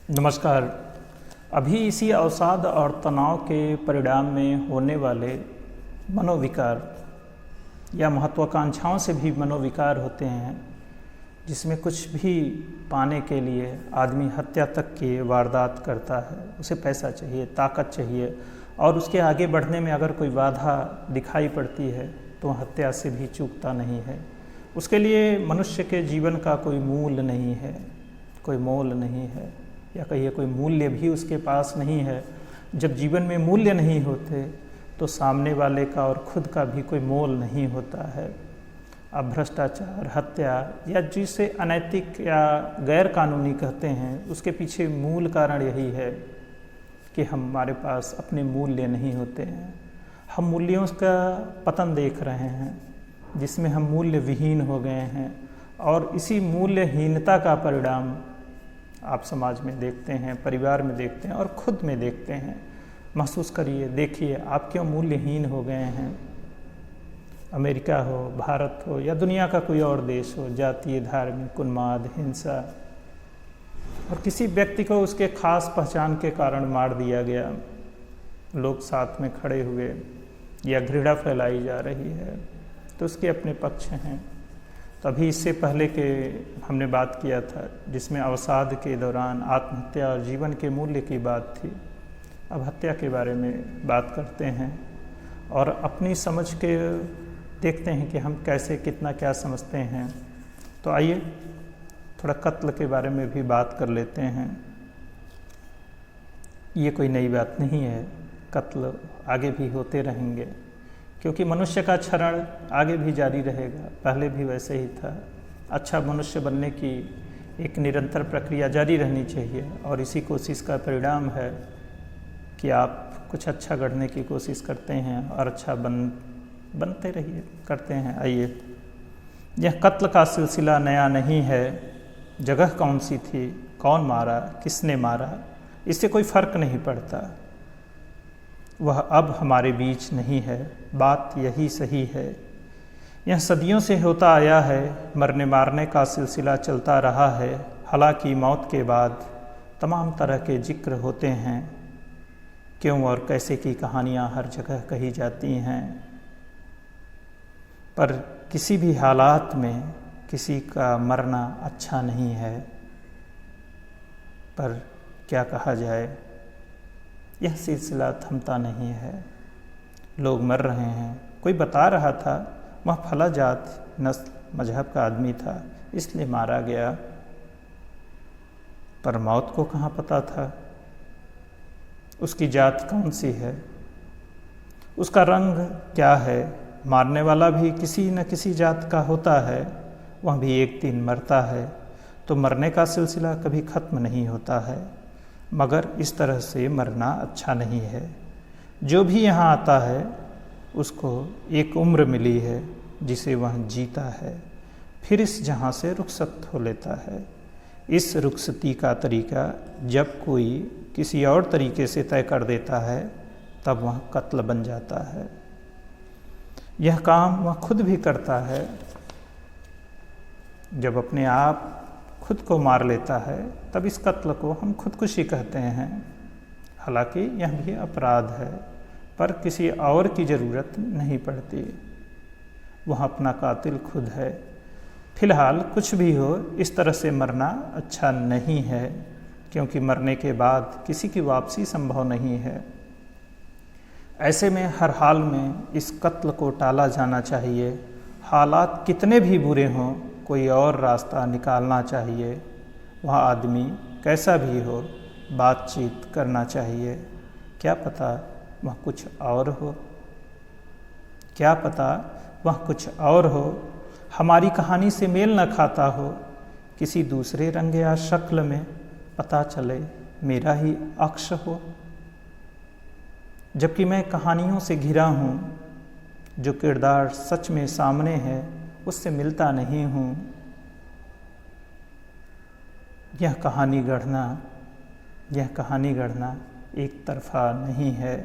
नमस्कार। अभी इसी अवसाद और तनाव के परिणाम में होने वाले मनोविकार या महत्वाकांक्षाओं से भी मनोविकार होते हैं, जिसमें कुछ भी पाने के लिए आदमी हत्या तक की वारदात करता है। उसे पैसा चाहिए, ताकत चाहिए, और उसके आगे बढ़ने में अगर कोई बाधा दिखाई पड़ती है तो हत्या से भी चूकता नहीं है। उसके लिए मनुष्य के जीवन का कोई मूल नहीं है, कोई मोल नहीं है, या कहिए कोई मूल्य भी उसके पास नहीं है। जब जीवन में मूल्य नहीं होते तो सामने वाले का और खुद का भी कोई मोल नहीं होता है। अब भ्रष्टाचार, हत्या या जिसे अनैतिक या गैर कानूनी कहते हैं, उसके पीछे मूल कारण यही है कि हमारे पास अपने मूल्य नहीं होते हैं। हम मूल्यों का पतन देख रहे हैं, जिसमें हम मूल्य विहीन हो गए हैं, और इसी मूल्यहीनता का परिणाम आप समाज में देखते हैं, परिवार में देखते हैं और खुद में देखते हैं। महसूस करिए, देखिए आप क्यों मूल्यहीन हो गए हैं। अमेरिका हो, भारत हो या दुनिया का कोई और देश हो, जातीय, धार्मिक, उन्माद, हिंसा, और किसी व्यक्ति को उसके खास पहचान के कारण मार दिया गया, लोग साथ में खड़े हुए, या घृणा फैलाई जा रही है, तो उसके अपने पक्ष हैं। तभी इससे पहले के हमने बात किया था, जिसमें अवसाद के दौरान आत्महत्या और जीवन के मूल्य की बात थी। अब हत्या के बारे में बात करते हैं और अपनी समझ के देखते हैं कि हम कैसे कितना क्या समझते हैं। तो आइए थोड़ा कत्ल के बारे में भी बात कर लेते हैं। ये कोई नई बात नहीं है, कत्ल आगे भी होते रहेंगे, क्योंकि मनुष्य का क्षरण आगे भी जारी रहेगा, पहले भी वैसे ही था। अच्छा मनुष्य बनने की एक निरंतर प्रक्रिया जारी रहनी चाहिए, और इसी कोशिश का परिणाम है कि आप कुछ अच्छा गढ़ने की कोशिश करते हैं और अच्छा बनते रहिए, करते हैं। आइए, यह कत्ल का सिलसिला नया नहीं है। जगह कौन सी थी, कौन मारा, किसने मारा, इससे कोई फर्क नहीं पड़ता। वह अब हमारे बीच नहीं है, बात यही सही है। यह सदियों से होता आया है, मरने मारने का सिलसिला चलता रहा है। हालांकि मौत के बाद तमाम तरह के जिक्र होते हैं, क्यों और कैसे की कहानियाँ हर जगह कही जाती हैं, पर किसी भी हालात में किसी का मरना अच्छा नहीं है। पर क्या कहा जाए, यह सिलसिला थमता नहीं है। लोग मर रहे हैं। कोई बता रहा था वह फला जात नस्ल मजहब का आदमी था, इसलिए मारा गया। पर मौत को कहाँ पता था उसकी जात कौन सी है, उसका रंग क्या है। मारने वाला भी किसी न किसी जात का होता है, वह भी एक दिन मरता है। तो मरने का सिलसिला कभी खत्म नहीं होता है, मगर इस तरह से मरना अच्छा नहीं है। जो भी यहाँ आता है उसको एक उम्र मिली है जिसे वह जीता है, फिर इस जहाँ से रुखसत हो लेता है। इस रुखसती का तरीका जब कोई किसी और तरीके से तय कर देता है, तब वह कत्ल बन जाता है। यह काम वह खुद भी करता है। जब अपने आप खुद को मार लेता है, तब इस कत्ल को हम खुदकुशी कहते हैं। हालांकि यह भी अपराध है, पर किसी और की ज़रूरत नहीं पड़ती। वह अपना कातिल खुद है। फिलहाल कुछ भी हो, इस तरह से मरना अच्छा नहीं है, क्योंकि मरने के बाद किसी की वापसी संभव नहीं है। ऐसे में हर हाल में इस कत्ल को टाला जाना चाहिए। हालात कितने भी बुरे हों, कोई और रास्ता निकालना चाहिए। वह आदमी कैसा भी हो, बातचीत करना चाहिए। क्या पता वह कुछ और हो, क्या पता वह कुछ और हो, हमारी कहानी से मेल न खाता हो, किसी दूसरे रंग या शक्ल में पता चले मेरा ही अक्ष हो। जबकि मैं कहानियों से घिरा हूँ, जो किरदार सच में सामने है उससे मिलता नहीं हूँ। यह कहानी गढ़ना एक तरफा नहीं है।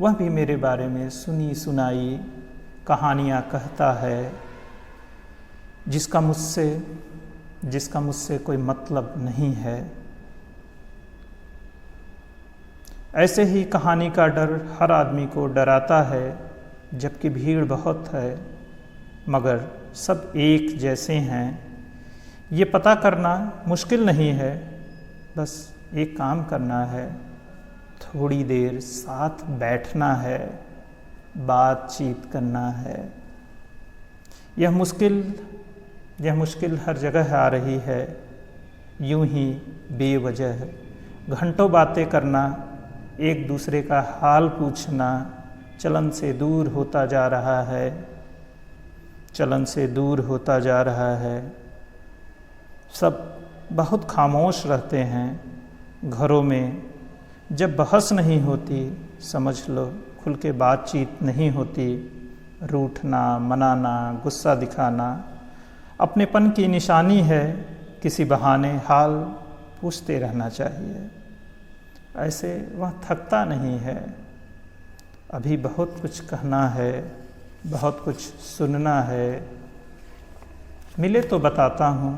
वह भी मेरे बारे में सुनी सुनाई कहानियाँ कहता है, जिसका मुझसे कोई मतलब नहीं है। ऐसे ही कहानी का डर हर आदमी को डराता है, जबकि भीड़ बहुत है मगर सब एक जैसे हैं। ये पता करना मुश्किल नहीं है, बस एक काम करना है, थोड़ी देर साथ बैठना है, बातचीत करना है। यह मुश्किल हर जगह आ रही है, यूं ही बेवजह घंटों बातें करना, एक दूसरे का हाल पूछना चलन से दूर होता जा रहा है, चलन से दूर होता जा रहा है। सब बहुत खामोश रहते हैं घरों में, जब बहस नहीं होती समझ लो खुल के बातचीत नहीं होती। रूठना, मनाना, गुस्सा दिखाना अपनेपन की निशानी है, किसी बहाने हाल पूछते रहना चाहिए। ऐसे वह थकता नहीं है। अभी बहुत कुछ कहना है, बहुत कुछ सुनना है। मिले तो बताता हूँ,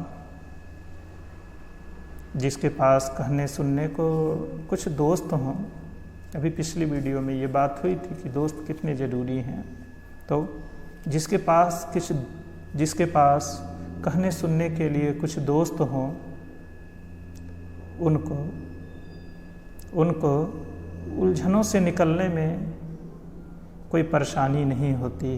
जिसके पास कहने सुनने को कुछ दोस्त हों। अभी पिछली वीडियो में ये बात हुई थी कि दोस्त कितने ज़रूरी हैं। तो जिसके पास कहने सुनने के लिए कुछ दोस्त हों, उनको उलझनों से निकलने में कोई परेशानी नहीं होती।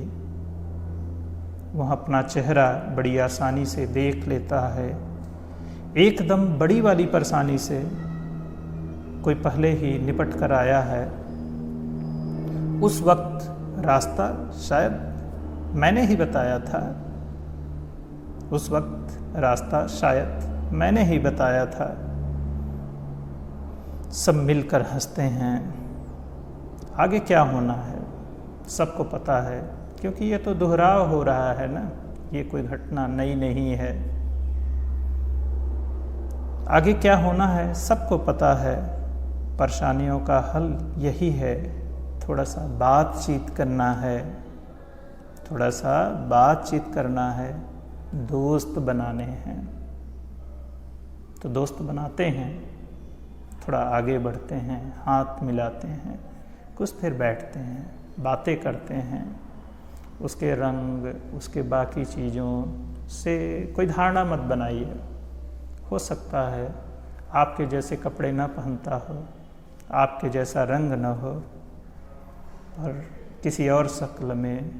वह अपना चेहरा बड़ी आसानी से देख लेता है। एकदम बड़ी वाली परेशानी से कोई पहले ही निपट कर आया है। उस वक्त रास्ता शायद मैंने ही बताया था, उस वक्त रास्ता शायद मैंने ही बताया था। सब मिलकर हंसते हैं। आगे क्या होना है सबको पता है, क्योंकि ये तो दोहराव हो रहा है ना, ये कोई घटना नई नहीं है। आगे क्या होना है सबको पता है। परेशानियों का हल यही है, थोड़ा सा बातचीत करना है, थोड़ा सा बातचीत करना है, दोस्त बनाने हैं। तो दोस्त बनाते हैं, थोड़ा आगे बढ़ते हैं, हाथ मिलाते हैं, कुछ देर बैठते हैं, बातें करते हैं। उसके रंग, उसके बाकी चीज़ों से कोई धारणा मत बनाइए। हो सकता है आपके जैसे कपड़े ना पहनता हो, आपके जैसा रंग न हो, और किसी और शक्ल में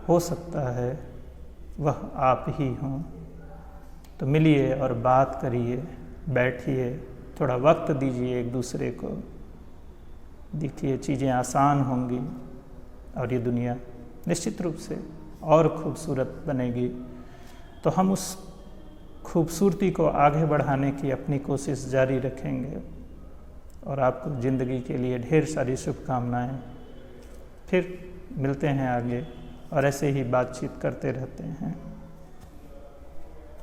हो सकता है वह आप ही हों। तो मिलिए और बात करिए, बैठिए, थोड़ा वक्त दीजिए एक दूसरे को। देखिए चीज़ें आसान होंगी और ये दुनिया निश्चित रूप से और खूबसूरत बनेगी। तो हम उस खूबसूरती को आगे बढ़ाने की अपनी कोशिश जारी रखेंगे। और आपको ज़िंदगी के लिए ढेर सारी शुभकामनाएं। फिर मिलते हैं आगे और ऐसे ही बातचीत करते रहते हैं।